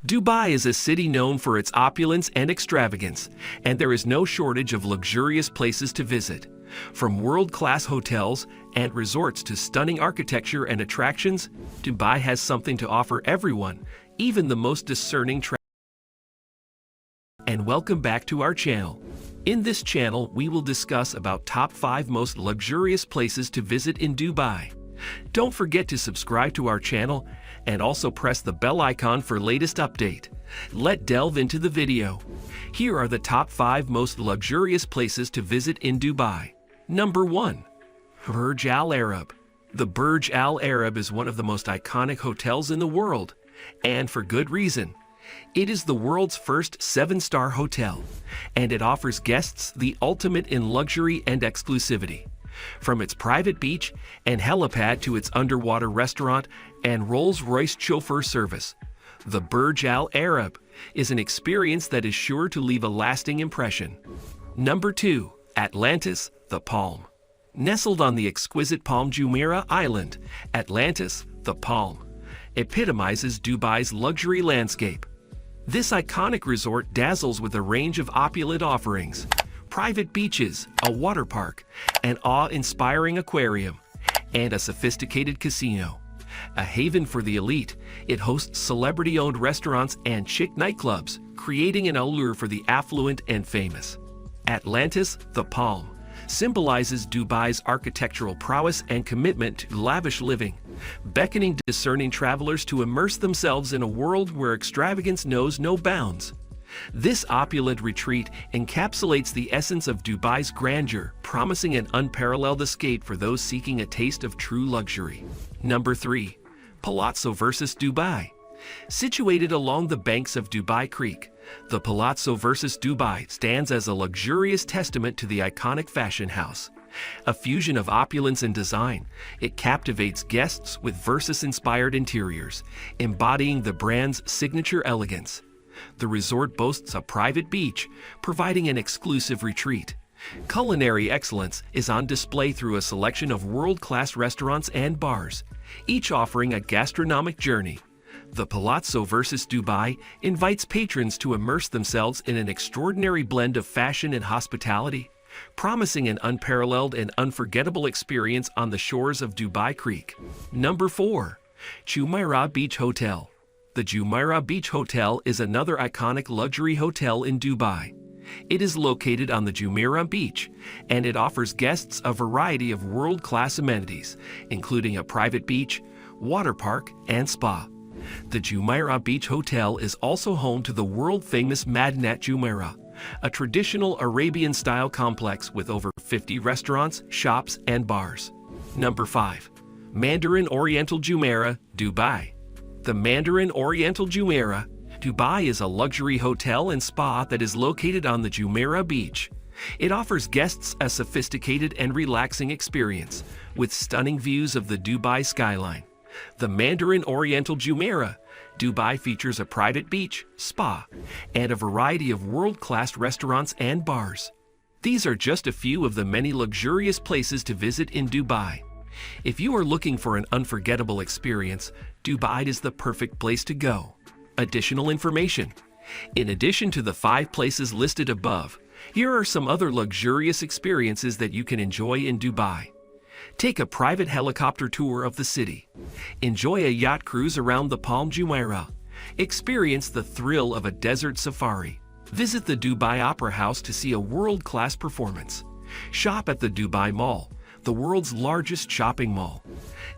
Dubai is a city known for its opulence and extravagance, and there is no shortage of luxurious places to visit. From world-class hotels and resorts to stunning architecture and attractions, Dubai has something to offer everyone, even the most discerning travelers. And welcome back to our channel. In this channel, we will discuss about top 5 most luxurious places to visit in Dubai. Don't forget to subscribe to our channel and also press the bell icon for latest update. Let's delve into the video. Here are the top 5 most luxurious places to visit in Dubai. Number 1. Burj Al Arab. The Burj Al Arab is one of the most iconic hotels in the world, and for good reason. It is the world's first 7-star hotel, and it offers guests the ultimate in luxury and exclusivity. From its private beach and helipad to its underwater restaurant and Rolls-Royce chauffeur service, the Burj Al Arab is an experience that is sure to leave a lasting impression. Number 2. Atlantis The Palm. Nestled on the exquisite Palm Jumeirah island, Atlantis The Palm epitomizes Dubai's luxury landscape. This iconic resort dazzles with a range of opulent offerings: private beaches, a water park, an awe-inspiring aquarium, and a sophisticated casino. A haven for the elite, it hosts celebrity-owned restaurants and chic nightclubs, creating an allure for the affluent and famous. Atlantis The Palm symbolizes Dubai's architectural prowess and commitment to lavish living, beckoning discerning travelers to immerse themselves in a world where extravagance knows no bounds. This opulent retreat encapsulates the essence of Dubai's grandeur, promising an unparalleled escape for those seeking a taste of true luxury. Number 3. Palazzo Versace Dubai. Situated along the banks of Dubai Creek, the Palazzo Versace Dubai stands as a luxurious testament to the iconic fashion house. A fusion of opulence and design, it captivates guests with Versace-inspired interiors, embodying the brand's signature elegance. The resort boasts a private beach, providing an exclusive retreat. Culinary excellence is on display through a selection of world-class restaurants and bars, each offering a gastronomic journey. The Palazzo Versace Dubai invites patrons to immerse themselves in an extraordinary blend of fashion and hospitality, promising an unparalleled and unforgettable experience on the shores of Dubai Creek. Number 4. Jumeirah Beach Hotel. The Jumeirah Beach Hotel is another iconic luxury hotel in Dubai. It is located on the Jumeirah Beach, and it offers guests a variety of world-class amenities, including a private beach, water park, and spa. The Jumeirah Beach Hotel is also home to the world-famous Madinat Jumeirah, a traditional Arabian-style complex with over 50 restaurants, shops, and bars. Number 5. Mandarin Oriental Jumeirah, Dubai. The Mandarin Oriental Jumeirah, Dubai is a luxury hotel and spa that is located on the Jumeirah Beach. It offers guests a sophisticated and relaxing experience, with stunning views of the Dubai skyline. The Mandarin Oriental Jumeirah, Dubai features a private beach, spa, and a variety of world-class restaurants and bars. These are just a few of the many luxurious places to visit in Dubai. If you are looking for an unforgettable experience, Dubai is the perfect place to go. Additional information. In addition to the 5 places listed above, here are some other luxurious experiences that you can enjoy in Dubai. Take a private helicopter tour of the city. Enjoy a yacht cruise around the Palm Jumeirah. Experience the thrill of a desert safari. Visit the Dubai Opera House to see a world-class performance. Shop at the Dubai Mall, the world's largest shopping mall.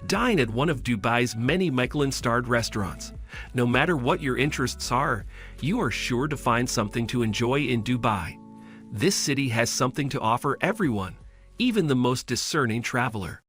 Dine at one of Dubai's many Michelin-starred restaurants. No matter what your interests are, you are sure to find something to enjoy in Dubai. This city has something to offer everyone, even the most discerning traveler.